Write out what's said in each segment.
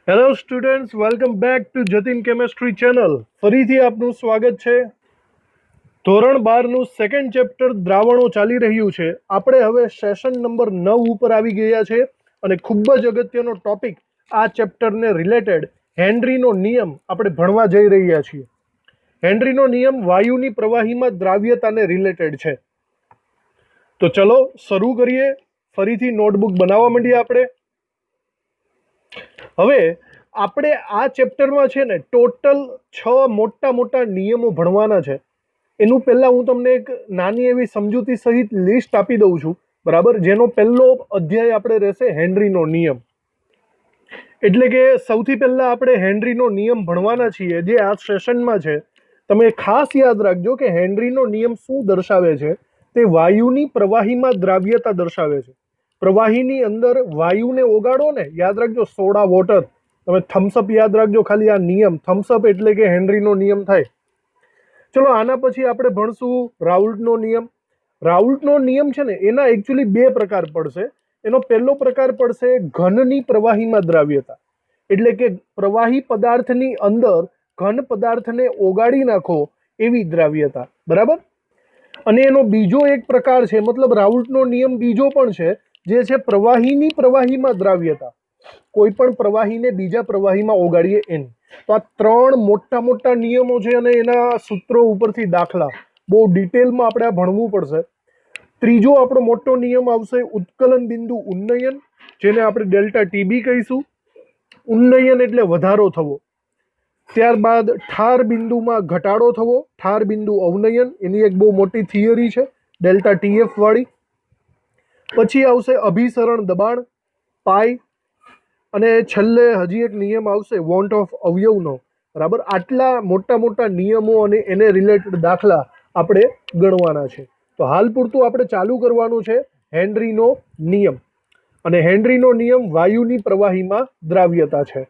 Hello students, welcome back to Jatin chemistry channel. ફરીથી આપનું સ્વાગત છે. ધોરણ 12નું સેકન્ડ ચેપ્ટર દ્રાવણો ચાલી રહ્યું છે. આપણે હવે સેશન નંબર 9 ઉપર આવી ગયા છે અને ખૂબ જ અગત્યનો ટોપિક આ ચેપ્ટરને રિલેટેડ હેનરીનો નિયમ આપણે ભણવા જઈ રહ્યા છીએ. હેનરીનો નિયમ વાયુની પ્રવાહીમાં દ્રાવ્યતાને રિલેટેડ છે. તો ચલો શરૂ કરીએ. ફરીથી નોટબુક બનાવવા માંડીએ આપણે. હવે આપણે આ ચેપ્ટરમાં છે ને ટોટલ 6 મોટા મોટા નિયમો ભણવાના છે. એનું પહેલાં હું તમને એક નાની એવી સમજૂતી સહિત લિસ્ટ આપી દઉં છું, બરાબર. જેનો પહેલો અધ્યાય આપણે રહેશે હેનરીનો નિયમ. એટલે કે સૌથી પહેલાં આપણે હેનરીનો નિયમ ભણવાના છીએ, જે આ સેશનમાં છે. તમે ખાસ યાદ રાખજો કે હેનરીનો નિયમ શું દર્શાવે છે. તે વાયુની પ્રવાહીમાં દ્રાવ્યતા દર્શાવે છે. પ્રવાહીની અંદર વાયુને ઓગાળો ને, યાદ રાખજો સોડા વોટર. તમે થમ્સઅપ યાદ રાખજો, ખાલી આ નિયમ થમ્સઅપ એટલે કે હેનરીનો નિયમ થાય. ચલો આના પછી આપણે ભણશું રાઉલ્ટનો નિયમ. રાઉલ્ટનો નિયમ છે ને એના એકચ્યુઅલી બે પ્રકાર પડશે. એનો પહેલો પ્રકાર પડશે ઘનની પ્રવાહીમાં દ્રાવ્યતા, એટલે કે પ્રવાહી પદાર્થની અંદર ઘન પદાર્થને ઓગાળી નાખો એવી દ્રાવ્યતા, બરાબર. અને એનો બીજો એક પ્રકાર છે, મતલબ રાઉલ્ટનો નિયમ બીજો પણ છે, જે છે પ્રવાહીની પ્રવાહીમાં દ્રાવ્યતા. કોઈ પણ પ્રવાહીને બીજા પ્રવાહીમાં ઓગાળીએ એની. તો આ ત્રણ મોટા મોટા નિયમો છે અને એના સૂત્રો ઉપરથી દાખલા બહુ ડિટેલમાં આપણે આ ભણવું પડશે. ત્રીજો આપણો મોટો નિયમ આવશે ઉત્કલન બિંદુ ઉન્નયન, જેને આપણે ડેલ્ટા ટીબી કહીશું. ઉન્નયન એટલે વધારો થવો. ત્યારબાદ ઠાર બિંદુમાં ઘટાડો થવો, ઠાર બિંદુ અવનયન, એની એક બહુ મોટી થિયરી છે ડેલ્ટા ટીએફ વાળી. પછી આવશે અભિસરણ દબાણ પાઈ, અને છેલ્લે હજી એક નિયમ આવશે વોન્ટ ઓફ અવયવનો, બરાબર. આટલા મોટા મોટા નિયમો અને એને રિલેટેડ દાખલા આપણે ગણવાના છે. તો હાલ પૂરતું આપણે ચાલુ કરવાનું છે હેનરીનો નિયમ. અને હેનરીનો નિયમ વાયુની પ્રવાહીમાં દ્રાવ્યતા છે.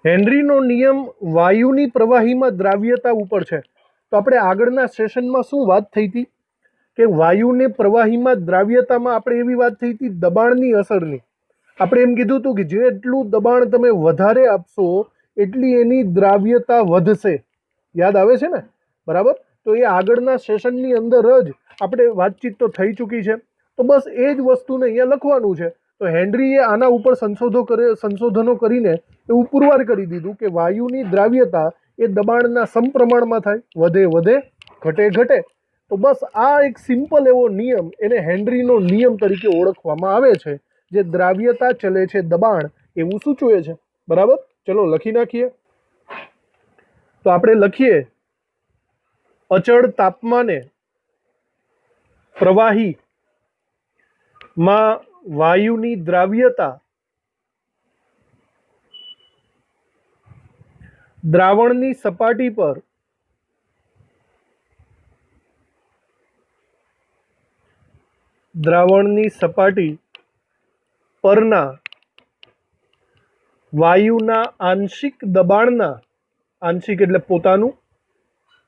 હેનરીનો નિયમ વાયુની પ્રવાહીમાં દ્રાવ્યતા ઉપર છે. તો આપણે આગળના સેશનમાં શું વાત થઈ હતી કે વાયુની પ્રવાહીમાં દ્રાવ્યતામાં આપણે એવી વાત થઈ હતી દબાણની અસરની. આપણે એમ કીધું હતું કે જેટલું દબાણ તમે વધારે આપશો એટલી એની દ્રાવ્યતા વધશે. યાદ આવે છે ને, બરાબર. તો એ આગળના સેશનની અંદર જ આપણે વાતચીત તો થઈ ચૂકી છે. તો બસ એ જ વસ્તુને અહીંયા લખવાનું છે. તો હેનરીએ આના ઉપર સંશોધનો કરીને એવું પુરવાર કરી દીધું કે વાયુની દ્રાવ્યતા એ દબાણના સમપ્રમાણમાં થાય, વધે વધે, ઘટે ઘટે. તો બસ આ એક સિમ્પલ એવો નિયમ, એને હેનરીનો નિયમ તરીકે ઓળખવામાં આવે છે, જે દ્રાવ્યતા ચલે છે દબાણ એવું સૂચવે છે, બરાબર. ચલો લખી નાખીએ. તો આપણે લખીએ અચળ તાપમાને પ્રવાહીમાં વાયુની દ્રાવ્યતા દ્રાવણની સપાટી પર પરના વાયુના આંશિક દબાણના, આંશિક એટલે પોતાનું,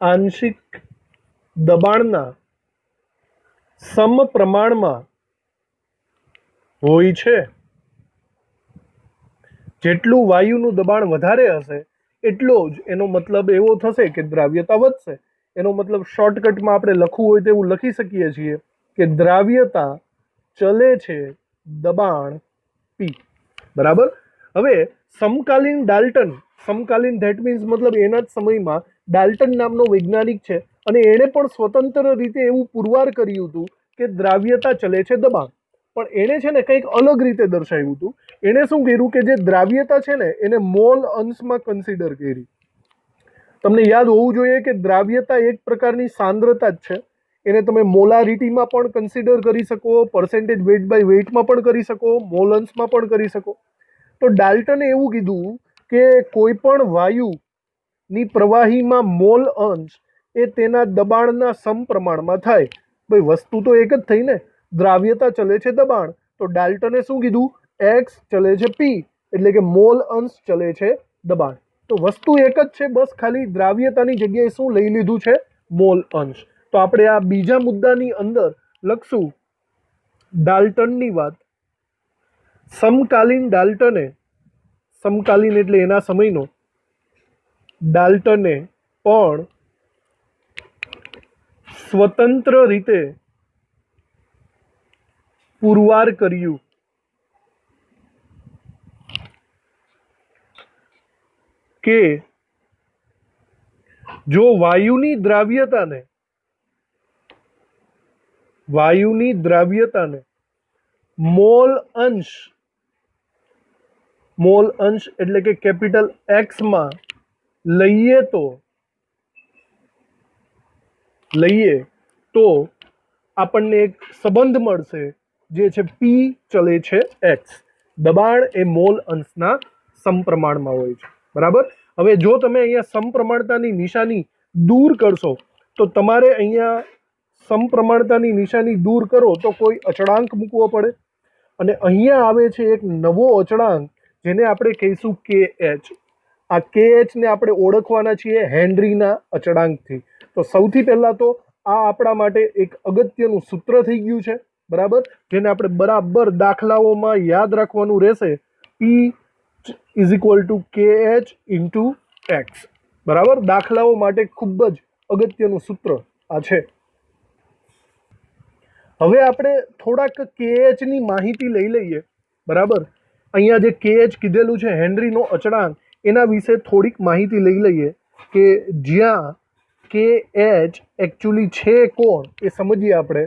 આંશિક દબાણના સમપ્રમાણમાં હોય છે. જેટલું વાયુનું દબાણ વધારે હશે એટલો જ એનો મતલબ એવો થશે કે દ્રાવ્યતા વધશે. એનો મતલબ શોર્ટકટમાં આપણે લખવું હોય તો એવું લખી શકીએ છીએ કે દ્રાવ્યતા ચલે છે દબાણ પી, બરાબર. હવે સમકાલીન ડાલ્ટન, સમકાલીન ધેટ મીન્સ મતલબ એના જ સમયમાં ડાલ્ટન નામનો વૈજ્ઞાનિક છે, અને એણે પણ સ્વતંત્ર રીતે એવું પુરવાર કર્યું હતું કે દ્રાવ્યતા ચલે છે દબાણ. પણ એણે છે ને કંઈક અલગ રીતે દર્શાવ્યું હતું. એણે શું કર્યું કે જે દ્રાવ્યતા છે ને એને મોલ અંશમાં કન્સિડર કરી. તમને યાદ હોવું જોઈએ કે દ્રાવ્યતા એક પ્રકારની સાંદ્રતા જ છે. એને તમે મોલારિટીમાં પણ કન્સિડર કરી શકો, પર્સેન્ટેજ વેઇટ બાય વેઇટમાં પણ કરી શકો, મોલ અંશમાં પણ કરી શકો. તો ડાલ્ટને એવું કીધું કે કોઈ પણ વાયુની પ્રવાહીમાં મોલ અંશ એ તેના દબાણના સમપ્રમાણમાં થાય. ભાઈ વસ્તુ તો એક જ થઈ ને, દ્રાવ્યતા ચલે છે દબાણ. તો ડાલ્ટને શું કીધું, એક્સ ચલે છે પી, એટલે કે મોલ અંશ ચલે છે દબાણ. તો વસ્તુ એક જ છે, બસ ખાલી દ્રાવ્યતાની જગ્યાએ શું લઈ લીધું છે, મોલ અંશ. તો આપણે આ બીજા મુદ્દાની અંદર લખશું ડાલ્ટનની વાત. સમકાલીન ડાલ્ટને સમકાલીન એટલે એના સમયનો, ડાલ્ટને પણ સ્વતંત્ર રીતે પુરવાર કર્યું કે જો વાયુની દ્રાવ્યતાને મોલ અંશ એટલે કે કેપિટલ એક્સ માં લઈએ તો આપણને એક સંબંધ મળશે જે છે પી ચલે છે એક્સ. દબાણ એ મોલ અંશના સમપ્રમાણમાં હોય છે. બરાબર. હવે જો તમે અહીંયા સમપ્રમાણતાની નિશાની દૂર કરશો તો તમારે અહીંયા સમપ્રમાણતાની નિશાની દૂર કરો તો કોઈ અચળાંક મૂકવો પડે, અને અહીંયા આવે છે એક નવો અચળાંક જેને આપણે કહીશું કે એચ. આ કે એચને આપણે ઓળખવાના છીએ હેનરીના અચળાંકથી. તો સૌથી પહેલાં તો આ આપણા માટે એક અગત્યનું સૂત્ર થઈ ગયું છે. બરાબર, જેને આપણે બરાબર દાખલાઓમાં યાદ રાખવાનું રહેશે. પી is equal to k h into x. બરાબર, દાખલાઓ માટે ખૂબ જ અગત્યનું સૂત્ર આ છે. હવે આપણે થોડાક કેએચની માહિતી લઈ લઈએ. બરાબર, અહીંયા જે કેએચ કીધેલું છે હેનરીનો અચળાંક, એના વિશે થોડીક માહિતી લઈ લઈએ કે જ્યાં કેએચ એકચ્યુઅલી છે કોણ એ સમજીએ આપણે.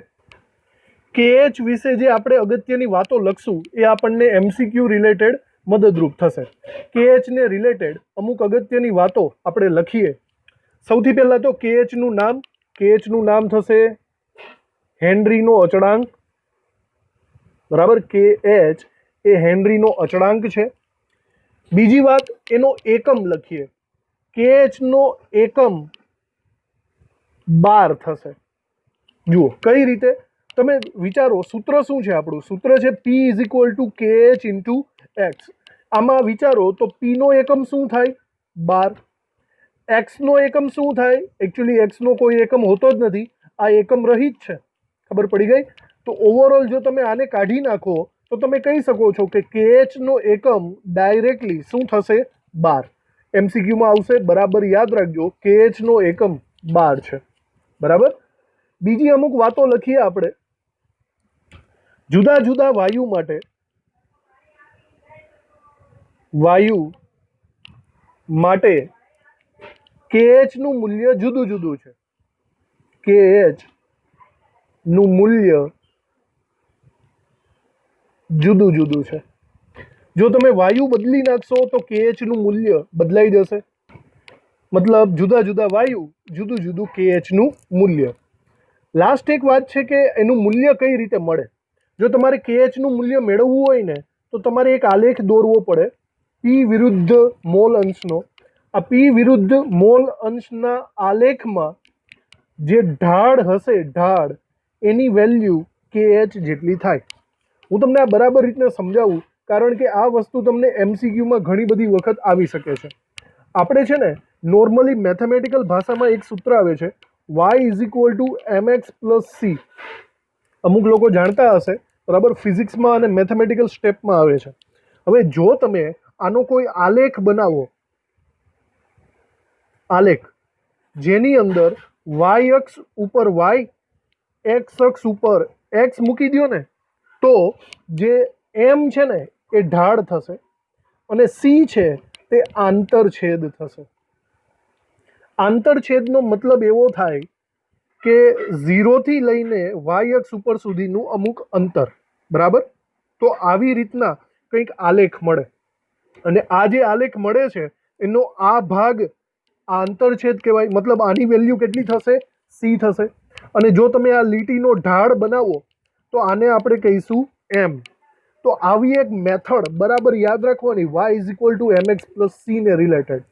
કેએચ વિશે જે આપણે અગત્યની વાતો લખશું એ આપણને એમસીક્યુ રિલેટેડ મદદરૂપ થશે. કેએચને રિલેટેડ અમુક અગત્યની વાતો આપણે લખીએ. સૌથી પહેલાં તો કેએચનું નામ થશે હેનરીનો અચળાંક. બરાબર, કેએચ એ હેનરીનો અચળાંક છે. બીજી વાત, એનો એકમ લખીએ. કેએચનો એકમ બાર થશે. જુઓ કઈ રીતે, તમે વિચારો. સૂત્ર શું છે આપણું? સૂત્ર છે P is equal to KH into X. આમાં વિચારો તો પીનો એકમ શું થાય? 12. એક્સનો એકમ શું થાય? એકચ્યુઅલી એક્સનો કોઈ એકમ હોતો જ નથી, આ એકમ રહિત છે. ખબર પડી ગઈ? તો ઓવરઓલ જો તમે આને કાઢી નાખો તો તમે કહી શકો છો કે કેએચનો એકમ ડાયરેક્ટલી શું થશે? 12. એમસીક્યુમાં આવશે, બરાબર યાદ રાખજો. કેએચનો એકમ 12 છે. બરાબર. બીજી અમુક વાતો લખીએ આપણે. જુદા જુદા વાયુ માટે કેએચ નું મૂલ્ય જુદું જુદું છે. કેએચ નું મૂલ્ય જુદું જુદું છે. જો તમે વાયુ બદલી નાખશો તો કેએચ નું મૂલ્ય બદલાઈ જશે. મતલબ જુદા જુદા વાયુ, જુદું જુદું કેએચ નું મૂલ્ય. લાસ્ટ એક વાત છે કે એનું મૂલ્ય કઈ રીતે મળે. જો તમારે કેએચ નું મૂલ્ય મેળવવું હોય ને તો તમારે એક આલેખ દોરવો પડે પી વિરુદ્ધ મોલ અંશનો. આ પી વિરુદ્ધ મોલ અંશના આલેખમાં જે ઢાળ હશે, ઢાળ એની વેલ્યુ કેએચ જેટલી થાય. હું તમને આ બરાબર રીતના સમજાવું કારણ કે આ વસ્તુ તમને એમસીક્યુમાં ઘણી બધી વખત આવી શકે છે. આપણે છે ને નોર્મલી મેથેમેટિકલ ભાષામાં એક સૂત્ર આવે છે y is equal to mx plus c. અમુક લોકો જાણતા હશે. બરાબર, ફિઝિક્સમાં અને મેથેમેટિકલ સ્ટેપમાં આવે છે. હવે જો તમે આનો કોઈ આલેખ બનાવો, આલેખ જેની અંદર વાય અક્ષ ઉપર વાય, એક્સ અક્ષ ઉપર એક્સ મૂકી દો ને તો જે એમ છે ને એ ઢાળ થશે અને સી છે તે આંતરછેદ થશે. આંતરછેદનો મતલબ એવો થાય કે 0 થી લઈને વાય અક્ષ ઉપર સુધીનું અમુક અંતર. બરાબર, તો આવી રીતના કંઈક આલેખ મળે અને આ જે આલેખ મળે છે એનો આ ભાગ આંતરછેદ કહેવાય. મતલબ આની વેલ્યુ કેટલી થશે? સી થશે. અને જો તમે આ લીટીનો ઢાળ બનાવો તો આને આપણે કહીશું એમ. તો આવી એક મેથડ બરાબર યાદ રાખવાની, y is equal to mx plus c ને રિલેટેડ.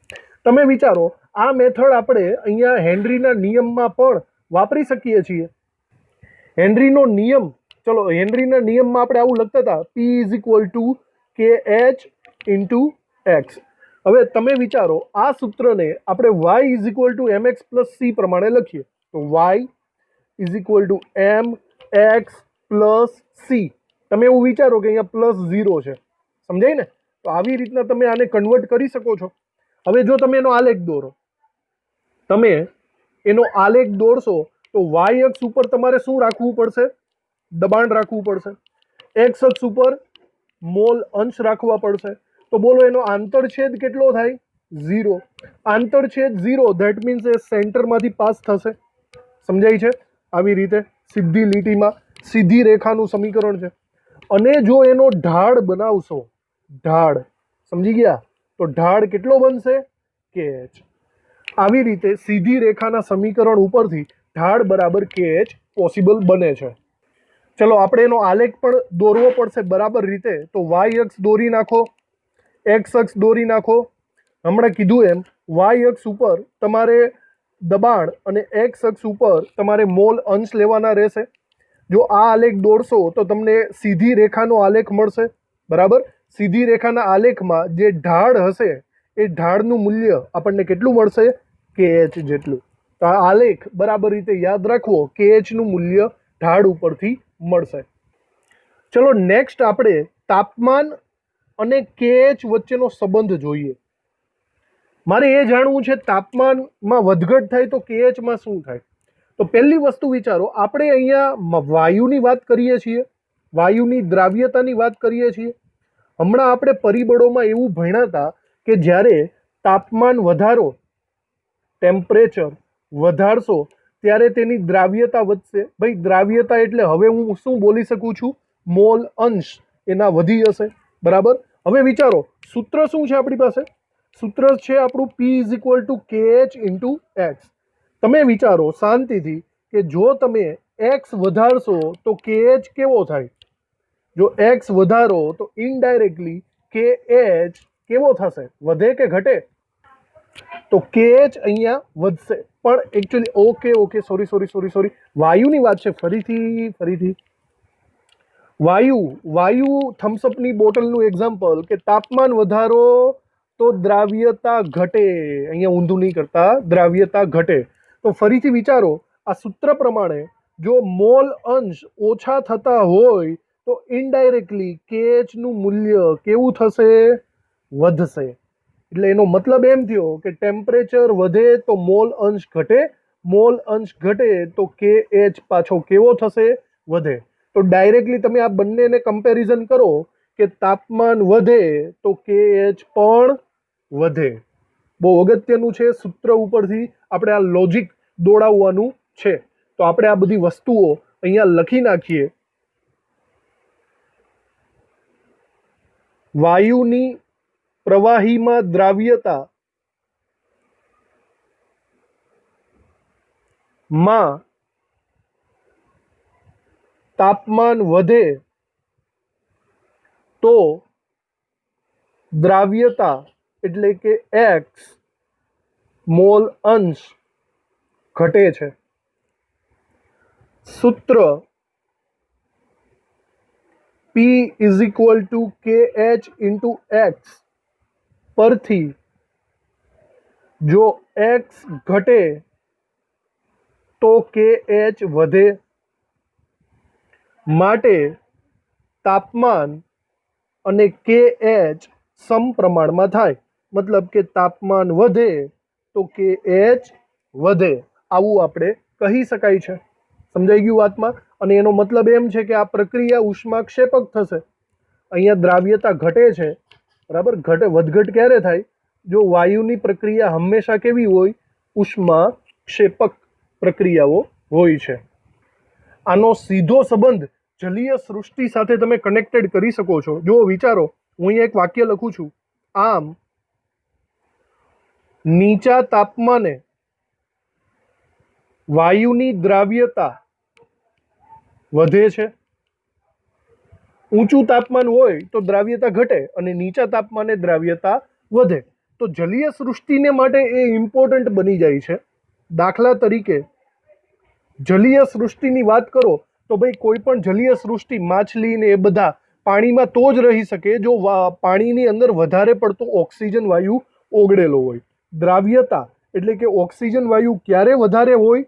તમે વિચારો આ મેથડ આપણે અહીંયા હેનરીના નિયમમાં પણ વાપરી શકીએ છીએ. હેનરીનો નિયમ, ચલો હેનરીના નિયમમાં આપણે આવું લખતા હતા p is equal to k h into x. હવે તમે વિચારો આ સૂત્રને આપણે y is equal to mx plus c પ્રમાણે લખીએ તો y is equal to m x plus c. તમે એવું વિચારો કે અહીંયા પ્લસ 0 છે, સમજાય ને? તો આવી રીતના તમે આને કન્વર્ટ કરી શકો છો. હવે જો તમે એનો આલેખ દોરો, તમે એનો આલેખ દોરશો તો વાય અક્ષ ઉપર તમારે શું રાખવું પડશે? દબાણ રાખવું પડશે. એક્સ અક્ષ ઉપર મોલ અંશ રાખવા પડશે. તો બોલો એનો આંતરછેદ કેટલો થાય? 0. આંતરછેદ 0, ધેટ મીન્સ એ સેન્ટરમાંથી પાસ થશે. સમજાય છે? આવી રીતે સીધી લીટીમાં સીધી રેખાનું સમીકરણ છે. અને જો એનો ઢાળ બનાવશો, ઢાળ, સમજી ગયા? તો ઢાળ કેટલો બનશે? KH. આવી રીતે સીધી રેખાના સમીકરણ ઉપરથી ઢાળ બરાબર KH પોસિબલ બને છે. ચલો આપણે એનો આલેખ પણ દોરવો પડશે બરાબર રીતે. તો વાય અક્ષ દોરી નાખો, એક્સ અક્ષ દોરી નાખો. હમણાં કીધું એમ વાય અક્ષ ઉપર તમારે દબાણ અને એક્સ અક્ષ ઉપર તમારે મોલ અંશ લેવાના રહેશે. જો આ આલેખ દોરશો તો તમને સીધી રેખાનો આલેખ મળશે. બરાબર? સીધી રેખાના આલેખમાં જે ઢાળ હશે એ ઢાળનું મૂલ્ય આપણને કેટલું મળશે? KH જેટલું. તો આ આલેખ બરાબર રીતે યાદ રાખવો, KH નું મૂલ્ય ઢાળ ઉપરથી મળશે. ચલો નેક્સ્ટ આપણે તાપમાન અને KH વચ્ચેનો સંબંધ જોઈએ. મારે એ જાણવું છે તાપમાનમાં વધઘટ થાય તો KH માં શું થાય? તો પહેલી વસ્તુ વિચારો, આપણે અહીંયા વાયુની વાત કરીએ છીએ, વાયુની દ્રાવ્યતાની વાત કરીએ છીએ. હમણાં આપણે પરિબળોમાં એવું ભણ્યા હતા કે જ્યારે તાપમાન વધારો, ટેમ્પરેચર વધારશો ત્યારે તેની દ્રાવ્યતા વધશે. ભાઈ દ્રાવ્યતા એટલે હવે હું શું બોલી શકું છું? મોલ અંશ એના વધી જશે. બરાબર? હવે વિચારો સૂત્ર શું છે આપણી પાસે? સૂત્ર છે આપણું P = KH × X. તમે વિચારો શાંતિથી કે જો તમે x વધારશો તો KH કેવો થાય? જો x વધારો તો ઇનડાયરેક્ટલી KH કેવો થશે? વધે કે ઘટે? તો KH અહીંયા વધશે. પણ એકચ્યુઅલી ઓકે સોરી વાયુની વાત છે. ફરીથી વાયુ થમ્સઅપની બોટલનું એક્ઝામ્પલ કે તાપમાન વધારો તો દ્રાવ્યતા ઘટે. અહીંયા ઊંધું નહીં કરતા, દ્રાવ્યતા ઘટે. તો ફરીથી વિચારો આ સૂત્ર પ્રમાણે જો મોલ અંશ ઓછા થતા હોય તો ઇનડાયરેક્ટલી KH નું મૂલ્ય કેવું થશે? વધશે. એટલે એનો મતલબ એમ થયો કે ટેમ્પરેચર વધે તો મોલ અંશ ઘટે, મોલ અંશ ઘટે તો KH પાછો કેવો થશે? વધે. તો ડાયરેક્ટલી તમે આ બંનેને કમ્પેરિઝન કરો કે તાપમાન વધે તો KH પણ વધે. બહુ અગત્યનું છે. સૂત્ર ઉપરથી આપણે આ લોજિક દોડાવવાનું છે. તો આપણે આ બધી વસ્તુઓ અહીંયા લખી નાખીએ. વાયુની પ્રવાહીમાં દ્રાવ્યતા માં તાપમાન વધે તો દ્રાવ્યતા એટલે કે X મોલ અંશ ઘટે છે. સૂત્ર P = KH × X પરથી જો X ઘટે તો KH વધે. માટે તાપમાન અને KH સમપ્રમાણમાં થાય. મતલબ કે તાપમાન વધે તો KH વધે. આવું આપણે કહી શકાય છે. સમજાઈ ગયું વાતમાં? અને એનો મતલબ એમ છે કે આ પ્રક્રિયા ઉષ્માક્ષેપક થશે. અહીંયા દ્રાવ્યતા ઘટે છે. બરાબર? વધઘટ ક્યારે થાય? જો વાયુની પ્રક્રિયા હંમેશા કેવી હોય? ઉષ્માક્ષેપક પ્રક્રિયાઓ હોય છે. આનો સીધો સંબંધ જલીય સૃષ્ટિ સાથે તમે કનેક્ટેડ કરી શકો છો. જો વિચારો, હું અહીંયા એક વાક્ય લખું છું. આમ નીચા તાપમાને વાયુની દ્રાવ્યતા વધે છે. ઊંચું તાપમાન હોય તો દ્રાવ્યતા ઘટે અને નીચા તાપમાને દ્રાવ્યતા વધે. તો જલીય સૃષ્ટિને માટે એ ઇમ્પોર્ટન્ટ બની જાય છે. દાખલા તરીકે જલીય સૃષ્ટિની વાત કરો તો ભાઈ કોઈ પણ જલીય સૃષ્ટિ, માછલી ને એ બધા પાણીમાં તો જ રહી શકે જો પાણીની અંદર વધારે પડતો ઓક્સિજન વાયુ ઓગળેલો હોય. દ્રાવ્યતા એટલે કે ઓક્સિજન વાયુ ક્યારે વધારે હોય?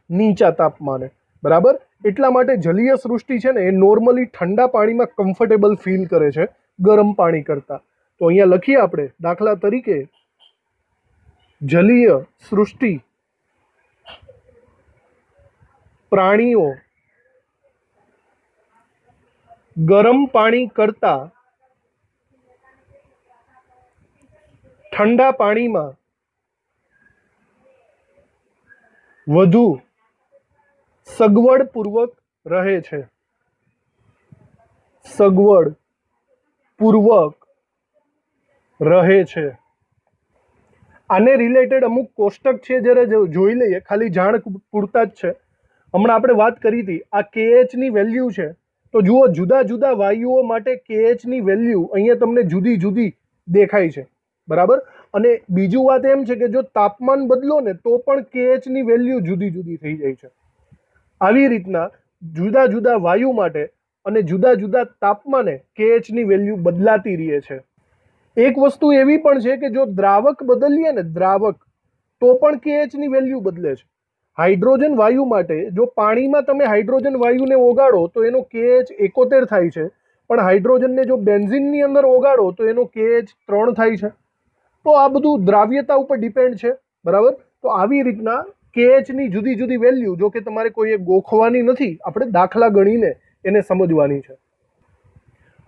નીચા તાપમાને. બરાબર? એટલા માટે જલીય સૃષ્ટિ છે ને એ નોર્મલી ઠંડા પાણીમાં કમ્ફર્ટેબલ ફીલ કરે છે. ગરમ પાણી કરતાં. તો અહીંયા લખીએ આપણે, દાખલા તરીકે જલીય સૃષ્ટિ પ્રાણીઓ ગરમ પાણી કરતાં ઠંડા પાણીમાં વધુ સગવડપૂર્વક રહે છે. સગવડપૂર્વક રહે છે. આને રિલેટેડ અમુક કોષ્ટક છે, જ્યારે જોઈ લઈએ, ખાલી જાણ પૂરતા જ છે. હમણાં આપણે વાત કરી હતી, આ KHની વેલ્યુ છે. તો જુઓ, જુદા જુદા વાયુઓ માટે KHની વેલ્યુ અહીંયા તમને જુદી જુદી દેખાય છે, બરાબર. અને બીજું વાત એમ છે કે જો તાપમાન બદલો ને તો પણ KHની વેલ્યુ જુદી જુદી થઈ જાય છે. આવી રીતના જુદા જુદા વાયુ માટે અને જુદા જુદા તાપમાને KHની વેલ્યુ બદલાતી રહે છે. એક વસ્તુ એવી પણ છે કે જો દ્રાવક બદલીએ ને, દ્રાવક, તો પણ KHની વેલ્યુ બદલે છે. હાઇડ્રોજન વાયુ માટે જો પાણીમાં તમે હાઇડ્રોજન વાયુને ઓગાળો તો એનો KH 71 થાય છે, પણ હાઇડ્રોજનને જો બેન્ઝિનની અંદર ઓગાળો તો એનો KH 3 થાય છે. તો આ બધું દ્રાવ્યતા ઉપર ડિપેન્ડ છે, બરાબર. તો આવી રીતના KHની જુદી જુદી વેલ્યુ, જો કે તમારે કોઈ ગોખવાની નથી, આપણે દાખલા ગણીને એને સમજવાની છે.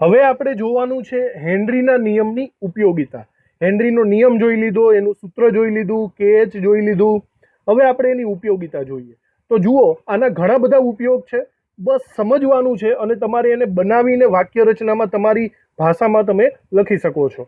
હવે આપણે જોવાનું છે હેનરીના નિયમની ઉપયોગિતા. હેનરીનો નિયમ જોઈ લીધો, એનું સૂત્ર જોઈ લીધું, KH જોઈ લીધું. હવે આપણે એની ઉપયોગિતા જોઈએ. તો જુઓ, આના ઘણા બધા ઉપયોગ છે, બસ સમજવાનું છે અને તમારે એને બનાવીને વાક્ય રચનામાં તમારી ભાષામાં તમે લખી શકો છો.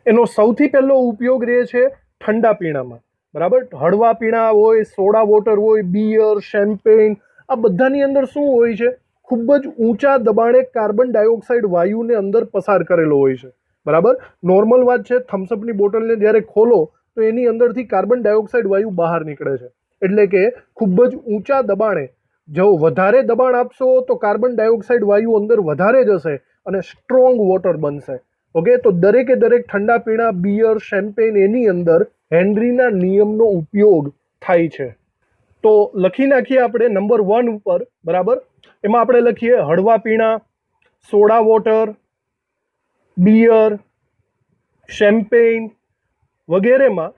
એનો સૌથી પહેલો ઉપયોગ રહે છે ઠંડા પીણામાં, બરાબર. હળવા પીણા હોય, સોડા વોટર હોય, બિયર, શેમ્પેન, આ બધાની અંદર શું હોય છે? ખૂબ જ ઊંચા દબાણે કાર્બન ડાયોક્સાઇડ વાયુને અંદર પસાર કરેલો હોય છે, બરાબર. નોર્મલ વાત છે, થમ્સઅપની બોટલને જ્યારે ખોલો તો એની અંદરથી કાર્બન ડાયોક્સાઇડ વાયુ બહાર નીકળે છે. એટલે કે ખૂબ જ ઊંચા દબાણે, જો વધારે દબાણ આપશો તો કાર્બન ડાયોક્સાઇડ વાયુ અંદર વધારે જશે અને સ્ટ્રોંગ વોટર બનશે. ઓકે, તો દરેકે દરેક ઠંડા પીણા, બિયર, શેમ્પેન, એની અંદર હેનરીના નિયમનો ઉપયોગ થાય છે. તો લખી નાખીએ આપણે નંબર 1 ઉપર, બરાબર. એમાં આપણે લખીએ હળવા પીણા, સોડા વોટર, બિયર, શેમ્પેન વગેરેમાં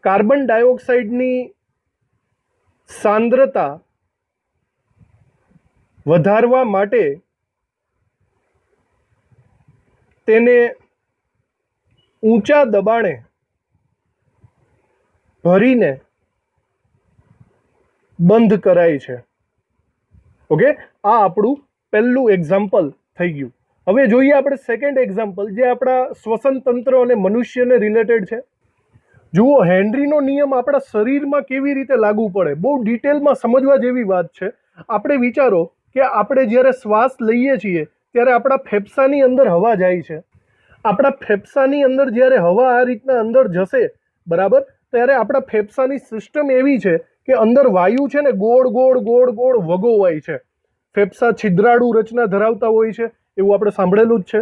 કાર્બન ડાયોક્સાઇડની સાંદ્રતા વધારવા માટે તેને ઊંચા દબાણે ભરીને બંધ કરાય છે. ઓકે, આ આપણું પહેલું એક્ઝામ્પલ થઈ ગયું. હવે જોઈએ આપણે સેકન્ડ એક્ઝામ્પલ, જે આપણા શ્વસન તંત્ર અને મનુષ્યને રિલેટેડ છે. જુઓ, હેનરીનો નિયમ આપણા શરીરમાં કેવી રીતે લાગુ પડે, બહુ ડિટેલમાં સમજવા જેવી વાત છે. આપણે વિચારો કે આપણે જ્યારે શ્વાસ લઈએ છીએ ત્યારે આપણા ફેફસાની અંદર હવા જાય છે. આપણા ફેફસાની અંદર જ્યારે હવા આ રીતના અંદર જશે, બરાબર, ત્યારે આપણા ફેફસાની સિસ્ટમ એવી છે કે અંદર વાયુ છે ને ગોળ ગોળ ગોળ ગોળ વગોવાય છે. ફેફસા છિદ્રાળુ રચના ધરાવતા હોય છે, એવું આપણે સાંભળેલું જ છે.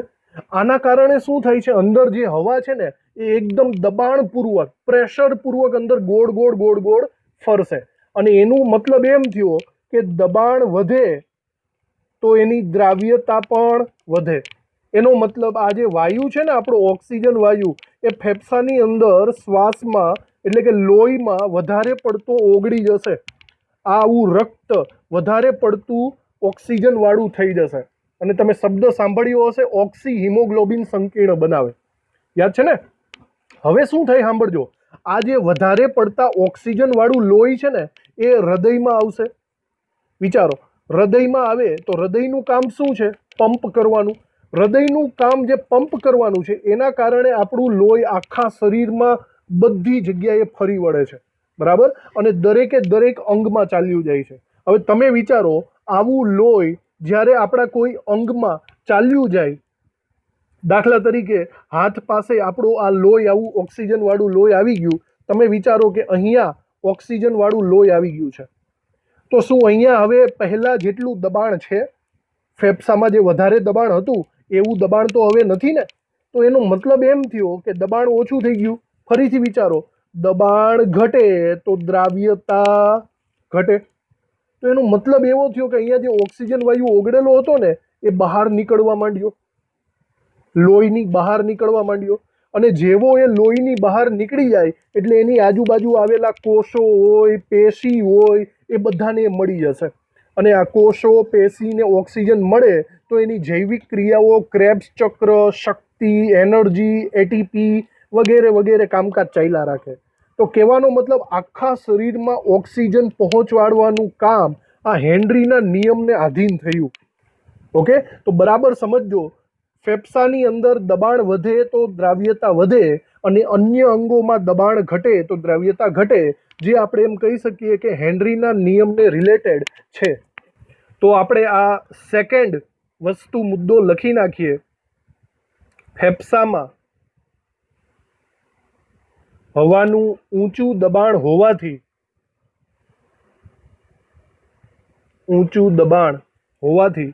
આના કારણે શું થાય છે, અંદર જે હવા છે ને એ એકદમ દબાણપૂર્વક, પ્રેશરપૂર્વક અંદર ગોળ ગોળ ગોળ ગોળ ફરશે. અને એનું મતલબ એમ થયો કે દબાણ વધે તો એની દ્રાવ્યતા પણ વધે. એનો મતલબ આ જે વાયુ છે ને, આપણો ઓક્સિજન વાયુ, એ ફેફસાની અંદર શ્વાસમાં એટલે કે લોહીમાં વધારે પડતો ઓગળી જશે. આવું રક્ત વધારે પડતું ઓક્સિજન વાળું થઈ જશે. અને તમે શબ્દ સાંભળ્યો હશે, ઓક્સી હિમોગ્લોબિન સંકીર્ણ બનાવે, યાદ છે ને? હવે શું થાય સાંભળજો, આ જે વધારે પડતા ઓક્સિજન વાળું લોહી છે ને એ હૃદયમાં આવશે. વિચારો, હૃદયમાં આવે તો હૃદયનું કામ શું છે? પંપ કરવાનું. હૃદયનું કામ જે પંપ કરવાનું છે એના કારણે આપણું લોહી આખા શરીરમાં બધી જગ્યાએ ફરી વળે છે, બરાબર. અને દરેકે દરેક અંગમાં ચાલ્યું જાય છે. હવે તમે વિચારો, આવું લોહી જ્યારે આપણા કોઈ અંગમાં ચાલ્યું જાય, દાખલા તરીકે હાથ પાસે આપણું આ લોહી, આવું ઓક્સિજન વાળું લોહી આવી ગયું. તમે વિચારો કે અહીંયા ઓક્સિજન વાળું લોહી આવી ગયું છે, તો શું અહીંયા હવે પહેલા જેટલું દબાણ છે, ફેફસામાં જે વધારે દબાણ હતું એવું દબાણ તો હવે નથી ને? તો એનો મતલબ એમ થયો કે દબાણ ઓછું થઈ ગયું. ફરીથી વિચારો, દબાણ ઘટે તો દ્રાવ્યતા ઘટે. તો એનો મતલબ એવો થયો કે અહીંયા જે ઓક્સિજન વાયુ ઓગળેલો હતો ને એ બહાર નીકળવા માંડ્યો. લોહીની બહાર નીકળવા માંડ્યો, અને જેવો એ લોહીની બહાર નીકળી જાય એટલે એની આજુબાજુ આવેલા કોષો હોય, પેશી હોય, એ બધાને એ મળી જશે. અને આ કોષો પેશીને ઓક્સિજન મળે તો એની જૈવિક ક્રિયાઓ, ક્રેબ્સ ચક્ર, શક્તિ, એનર્જી, એટીપી વગેરે વગેરે કામકાજ ચાલ્યા રાખે. તો કહેવાનો મતલબ આખા શરીરમાં ઓક્સિજન પહોંચાડવાનું કામ આ હેનરીના નિયમને આધીન થયું. ઓકે, તો બરાબર સમજજો. ફેફસાની અંદર દબાણ વધે તો દ્રાવ્યતા વધે, અને અન્ય અંગોમાં દબાણ ઘટે તો દ્રાવ્યતા ઘટે, જે આપણે એમ કહી શકીએ કે હેનરીના નિયમને રિલેટેડ છે. તો આપણે આ સેકન્ડ વસ્તુ મુદ્દો લખી નાખીએ. ફેફસામાં હવાનું ઊંચું દબાણ હોવાથી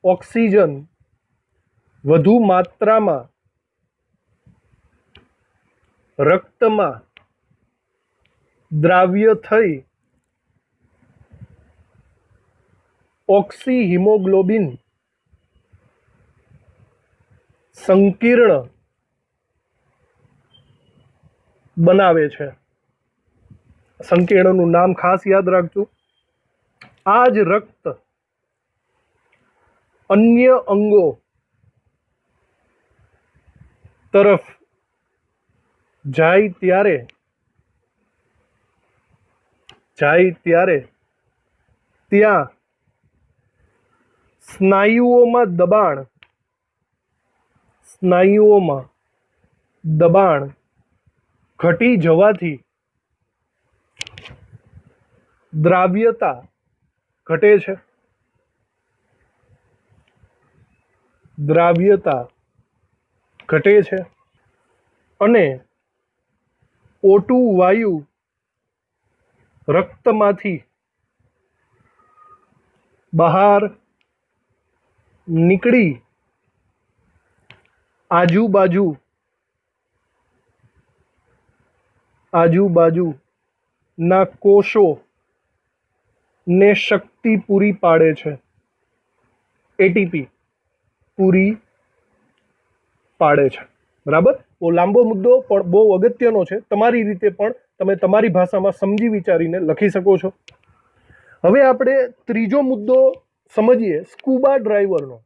ઓક્સિજન વધુ માત્રામાં રક્તમાં દ્રાવ્ય થઈ ઓક્સિહિમોગ્લોબિન સંકીર્ણ બનાવે છે. સંકીર્ણનું નામ ખાસ યાદ રાખજો. આ જ રક્ત અન્ય અંગો તરફ જાય ત્યારે ત્યાં સ્નાયુઓમાં દબાણ ઘટી જવાથી દ્રાવ્યતા ઘટે છે, અને O2 વાયુ રક્તમાંથી બહાર નીકળી આજુબાજુના કોષોને શક્તિ પૂરી પાડે છે, એટીપી પૂરી પાડે છે. બરાબર. બહુ લાંબો મુદ્દો પણ બહુ અગત્યનો છે. તમારી રીતે પણ તમે તમારી ભાષામાં સમજી વિચારીને લખી શકો છો. હવે આપણે ત્રીજો મુદ્દો સમજીએ, સ્કૂબા ડ્રાઈવરનો.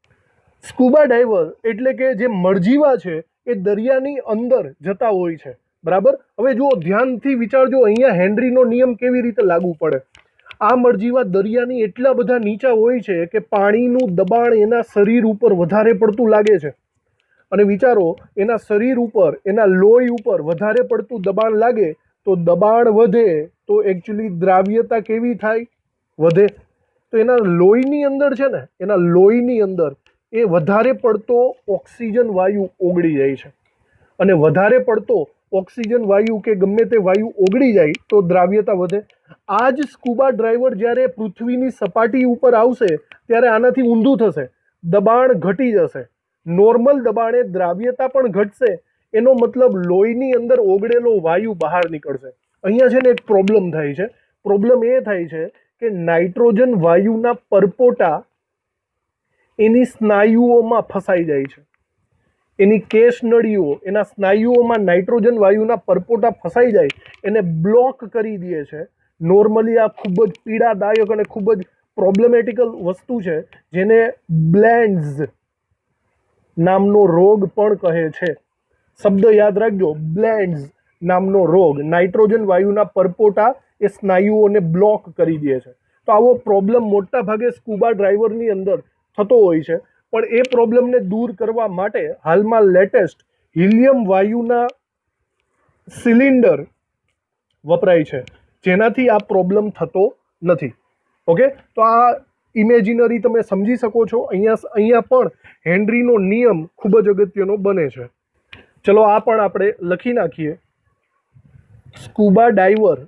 સ્કૂબા ડાઈવર એટલે કે જે મળજીવા છે એ દરિયાની અંદર જતા હોય છે. બરાબર. હવે જુઓ, ધ્યાનથી વિચારજો, અહીંયા હેનરીનો નિયમ કેવી રીતે લાગુ પડે. આ મળજીવા દરિયાની એટલા બધા નીચા હોય છે કે પાણીનું દબાણ એના શરીર ઉપર વધારે પડતું લાગે છે. અને વિચારો, એના શરીર ઉપર, એના લોહી ઉપર વધારે પડતું દબાણ લાગે તો દબાણ વધે તો એકચ્યુઅલી દ્રાવ્યતા કેવી થાય? વધે. તો એના લોહીની અંદર છે ને, એના લોહીની અંદર એ વધારે પડતો ઓક્સિજન વાયુ ઓગળી જાય છે. અને વધારે પડતો ઓક્સિજન વાયુ કે ગમે તે વાયુ ઓગળી જાય તો દ્રાવ્યતા વધે. આ જ સ્કૂબા ડ્રાઈવર જ્યારે પૃથ્વીની સપાટી ઉપર આવશે ત્યારે આનાથી ઊંધું થશે, દબાણ ઘટી જશે. નોર્મલ દબાણે દ્રાવ્યતા પણ ઘટશે. એનો મતલબ લોહીની અંદર ઓગળેલો વાયુ બહાર નીકળશે. અહીંયા છે ને એક પ્રોબ્લેમ થાય છે. પ્રોબ્લેમ એ થાય છે કે નાઇટ્રોજન વાયુના પરપોટા એની સ્નાયુઓમાં ફસાઈ જાય છે. એની કેશ નળીઓ, એના સ્નાયુઓમાં નાઇટ્રોજન વાયુના પરપોટા ફસાઈ જાય, એને બ્લોક કરી દે છે. નોર્મલી આ ખૂબ જ પીડાદાયક અને ખૂબ જ પ્રોબ્લેમેટિકલ વસ્તુ છે, જેને બ્લેન્ડ્સ નામનો રોગ પણ કહે છે. શબ્દ યાદ રાખજો, બ્લેન્ડ્સ નામનો રોગ. નાઇટ્રોજન વાયુના પરપોટા એ સ્નાયુઓને બ્લોક કરી દે છે. તો આવો પ્રોબ્લેમ મોટા ભાગે સ્કૂબા ડ્રાઈવરની અંદર થતો હોય છે. પણ એ પ્રોબ્લેમને દૂર કરવા માટે હાલમાં લેટેસ્ટ હિલિયમ વાયુના સિલિન્ડર વપરાય છે, જેનાથી આ પ્રોબ્લેમ થતો નથી. ઓકે, તો આ ઇમેજિનરી તમે સમજી શકો છો. અહીંયા પણ હેનરીનો નિયમ ખૂબ જ અગત્યનો બને છે. ચલો આ પણ આપણે લખી નાખીએ. સ્કૂબા ડાઈવર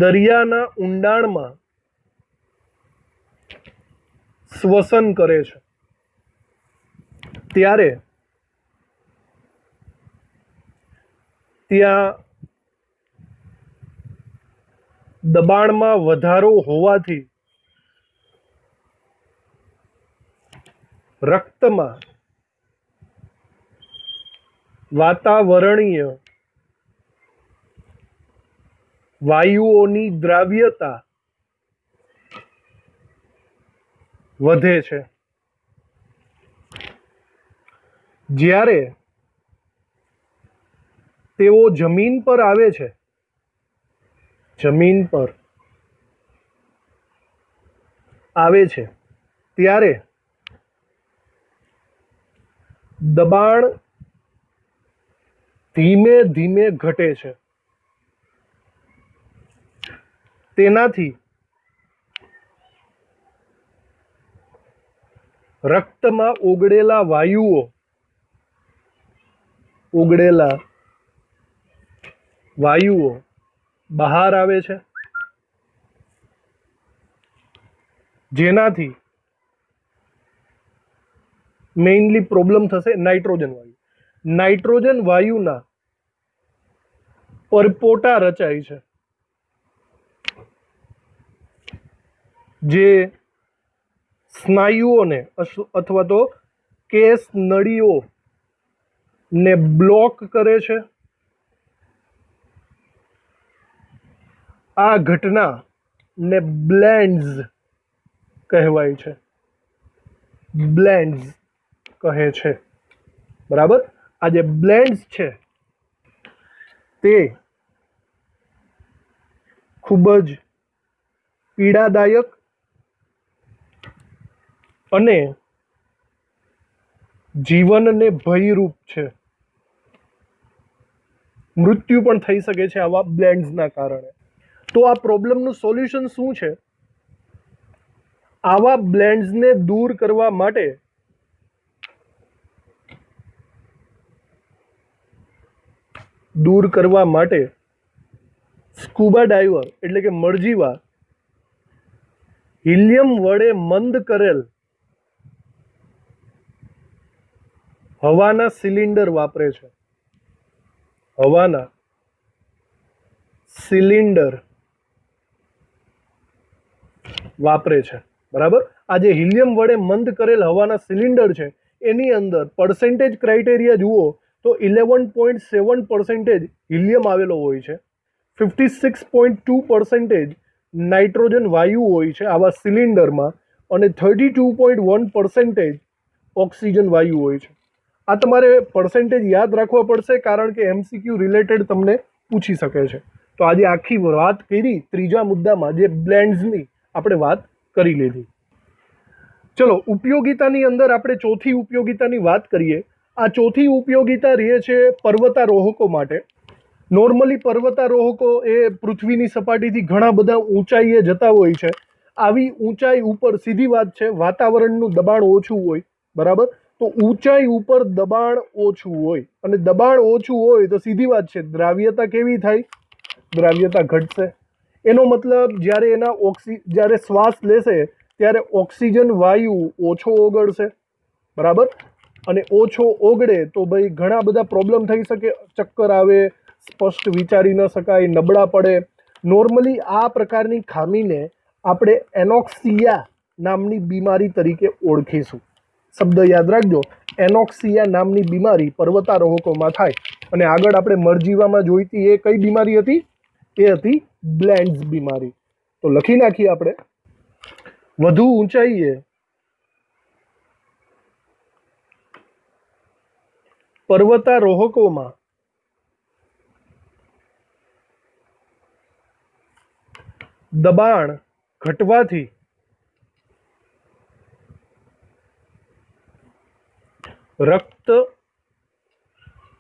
દરિયાના ઊંડાણમાં શ્વસન કરે છે ત્યારે ત્યાં દબાણમાં વધારો હોવાથી રક્તમાં વાતાવરણીય વાયુઓની દ્રાવ્યતા વધે છે. જ્યારે તેઓ જમીન પર આવે છે, જમીન પર આવે છે ત્યારે દબાણ ધીમે ધીમે ઘટે છે. તેનાથી રક્તમાં ઓગળેલા વાયુઓ બહાર આવે છે, જેનાથી મેઇનલી પ્રોબ્લેમ થશે નાઇટ્રોજન વાયુના પરપોટા રચાય છે, જે સ્નાયુઓને અથવા તો કેસ નળીઓને બ્લોક કરે છે. આ ઘટનાને બ્લેન્ડ્સ કહેવાય છે, બ્લેન્ડ્સ કહે છે. બરાબર. આ જે બ્લેન્ડ્સ છે તે ખૂબ જ પીડાદાયક અને જીવનને ભયરૂપ છે. મૃત્યુ પણ થઈ શકે છે આવા બ્લેન્ડ્સના કારણે. તો આ પ્રોબ્લેમનું સોલ્યુશન શું છે? આવા બ્લેન્ડ્સને દૂર કરવા માટે સ્કુબા ડાઈવર એટલે કે મળજીવા હિલિયમ વડે મંદ કરેલ હવાના સિલિન્ડર વાપરે છે. હવાના સિલિન્ડર વાપરે છે. બરાબર. આ જે હિલિયમ વડે મંદ કરેલ હવાના સિલિન્ડર છે એની અંદર પર્સેન્ટેજ ક્રાઇટેરિયા જુઓ તો 11.7% હિલિયમ આવેલો હોય છે, 56.2% નાઇટ્રોજન વાયુ હોય છે આવા સિલિન્ડરમાં, અને 32.1% ઓક્સિજન વાયુ હોય છે. આ તમારે પર્સેન્ટેજ યાદ રાખવા પડશે, કારણ કે MCQ રિલેટેડ તમને પૂછી શકે છે. તો આજે આખી વાત કરી ત્રીજા મુદ્દામાં, જે બ્લેન્ડ્સની આપણે વાત કરી લીધી. ચલો, ઉપયોગિતાની અંદર આપણે ચોથી ઉપયોગિતાની વાત કરીએ. આ ચોથી ઉપયોગિતા રહે છે પર્વતારોહકો માટે. નોર્મલી પર્વતારોહકો એ પૃથ્વીની સપાટીથી ઘણા બધા ઊંચાઈએ જતા હોય છે. આવી ઊંચાઈ ઉપર, સીધી વાત છે, વાતાવરણનું દબાણ ઓછું હોય. બરાબર. તો ઊંચાઈ ઉપર દબાણ ઓછું હોય, અને દબાણ ઓછું હોય તો સીધી વાત છે, દ્રાવ્યતા કેવી થાય? દ્રાવ્યતા ઘટશે. એનો મતલબ જ્યારે શ્વાસ લેશે ત્યારે ઓક્સિજન વાયુ ઓછો ઓગળશે. બરાબર. અને ઓછો ઓગળે તો ભાઈ ઘણા બધા પ્રોબ્લેમ થઈ શકે. ચક્કર આવે, સ્પષ્ટ વિચારી ન શકાય, નબળા પડે. નોર્મલી આ પ્રકારની ખામીને આપણે એનોક્સિયા નામની બીમારી તરીકે ઓળખીશું. શબ્દ યાદ રાખજો, એનોક્સિયા નામની બીમારી પર્વતારોહકોમાં થાય. અને આગળ આપણે મળજીવામાં જોઈતી એ કઈ બીમારી હતી? એ હતી બ્લેન્ડ્સ બીમારી. તો લખી નાખીએ આપણે. વધુ ઊંચાઈએ પર્વતારોહકોમાં દબાણ ઘટવાથી રક્ત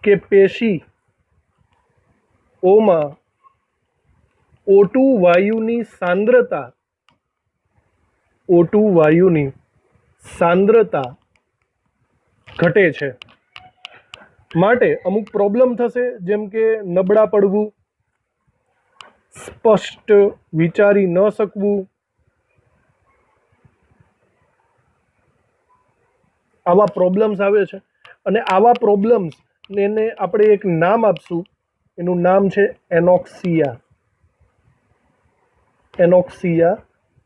કે પેશીઓમાં O2 વાયુની સાંદ્રતા ઘટે છે. માટે અમુક પ્રોબ્લેમ થશે, જેમ કે નબળા પડવું, સ્પષ્ટ વિચારી ન શકવું, આવા પ્રોબ્લેમ્સ આવે છે. અને આવા પ્રોબ્લેમ્સ એને આપણે એક નામ આપશું. એનું નામ છે એનોક્સિયા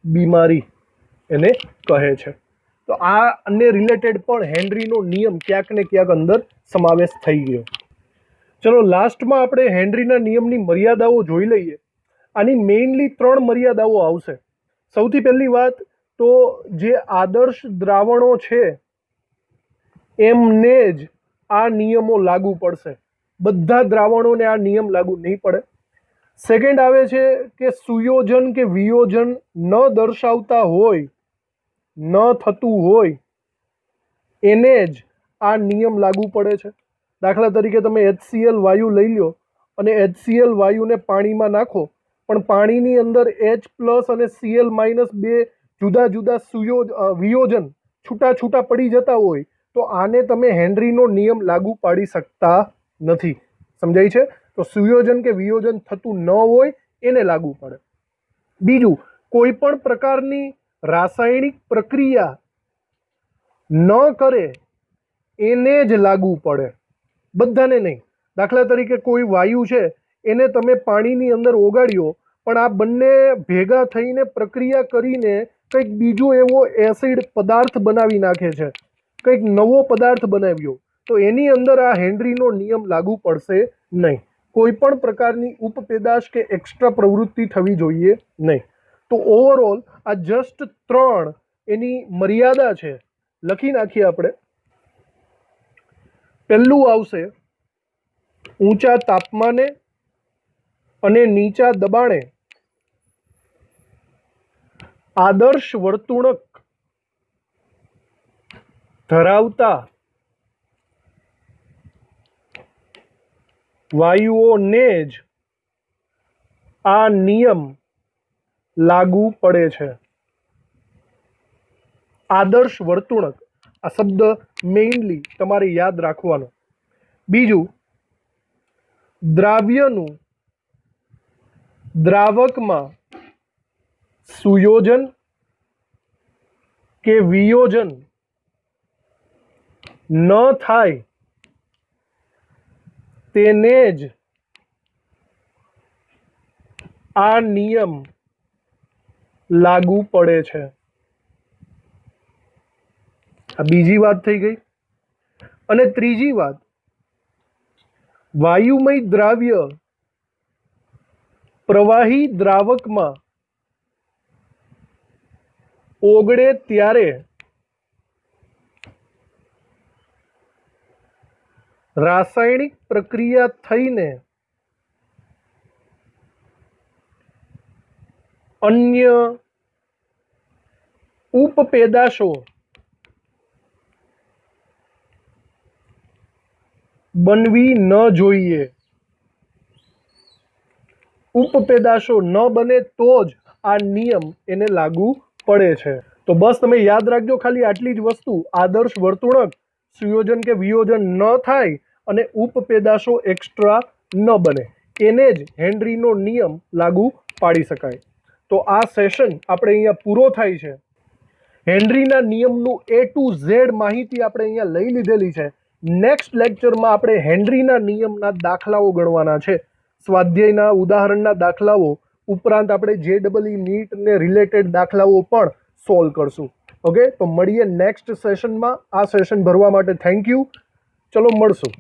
બીમારી એને કહે છે. તો તો આને રિલેટેડ પણ હેનરીનો નિયમ ક્યાંક ને ક્યાંક અંદર સમાવેશ થઈ ગયો. ચલો લાસ્ટમાં આપણે હેનરીના નિયમની મર્યાદાઓ જોઈ લઈએ. આની મેઇનલી 3 મર્યાદાઓ આવશે. સૌથી પહેલી વાત તો જે આદર્શ દ્રાવણો છે એમને જ આ નિયમો લાગુ પડશે. બધા દ્રાવણોને આ નિયમ લાગુ નહીં પડે. સેકન્ડ આવે છે કે સુયોજન કે વિયોજન ન દર્શાવતા હોય, ન થતું હોય એને જ આ નિયમ લાગુ પડે છે. દાખલા તરીકે તમે HCl વાયુ લઈ લો અને HCl વાયુને પાણીમાં નાખો, પણ પાણીની અંદર H+ અને Cl- બે જુદા જુદા વિયોજન છૂટા છૂટા પડી જતા હોય તો આને તમે હેનરીનો નિયમ લાગુ પાડી શકતા નથી. સમજાય છે? તો સુયોજન કે વિયોજન થતું ન હોય એને લાગુ પડે. બીજું, કોઈ પણ પ્રકારની રાસાયણિક પ્રક્રિયા ન કરે એને જ લાગુ પડે, બધાને નહીં. દાખલા તરીકે કોઈ વાયુ છે એને તમે પાણીની અંદર ઓગાળ્યો, પણ આ બંને ભેગા થઈને પ્રક્રિયા કરીને કંઈક બીજો એવો એસિડ પદાર્થ બનાવી નાખે છે, કંઈક નવો પદાર્થ બનાવ્યો, તો એની અંદર આ હેનરીનો નિયમ લાગુ પડશે નહીં. કોઈ પણ પ્રકારની ઉપપેદાશ કે એક્સ્ટ્રા પ્રવૃત્તિ થવી જોઈએ નહીં. તો ઓવરઓલ આ જસ્ટ 3 એની મર્યાદા છે. લખી નાખીએ આપણે. પહેલું આવશે ઊંચા તાપમાને અને નીચા દબાણે આદર્શ વર્તુણક ધરાવતા વાયુઓને જ આ નિયમ લાગુ પડે છે. આદર્શ વર્તુણક, આ શબ્દ મેઇનલી તમારે યાદ રાખવાનો. બીજું, દ્રાવ્યનું દ્રાવકમાં સુયોજન કે વિયોજન ન થાય તેને જ આ નિયમ લાગુ પડે છે. આ બીજી વાત થઈ ગઈ. અને ત્રીજી વાત, વાયુમય દ્રાવ્ય પ્રવાહી દ્રાવકમાં ઓગળે ત્યારે રાસાયણિક પ્રક્રિયા થઈને અન્ય ઉપપેદાશો બનવી ન જોઈએ. ઉપપેદાશો ન બને તો જ આ નિયમ એને લાગુ પડે છે. તો બસ તમે યાદ રાખજો ખાલી આટલી જ વસ્તુ. આદર્શ વર્તુણક સુયોજન કે વિયોજન ન થાય અને ઉપપેદાશો એક્સ્ટ્રા ન બને, એને જ હેનરીનો નિયમ લાગુ પાડી શકાય. તો આ સેશન આપણે અહીંયા પૂરો થાય છે. હેનરીના નિયમનું A to Z માહિતી આપણે અહીંયા લઈ લીધેલી છે. નેક્સ્ટ લેક્ચરમાં આપણે હેનરીના નિયમના દાખલાઓ ગણવાના છે. સ્વાધ્યાયના ઉદાહરણના દાખલાઓ ઉપરાંત આપણે JEE નીટ ને રિલેટેડ દાખલાઓ પણ સોલ્વ કરશું. ઓકે, તો મળીએ નેક્સ્ટ સેશનમાં. આ સેશન ભરવા માટે થેન્ક યુ. ચલો મળશું.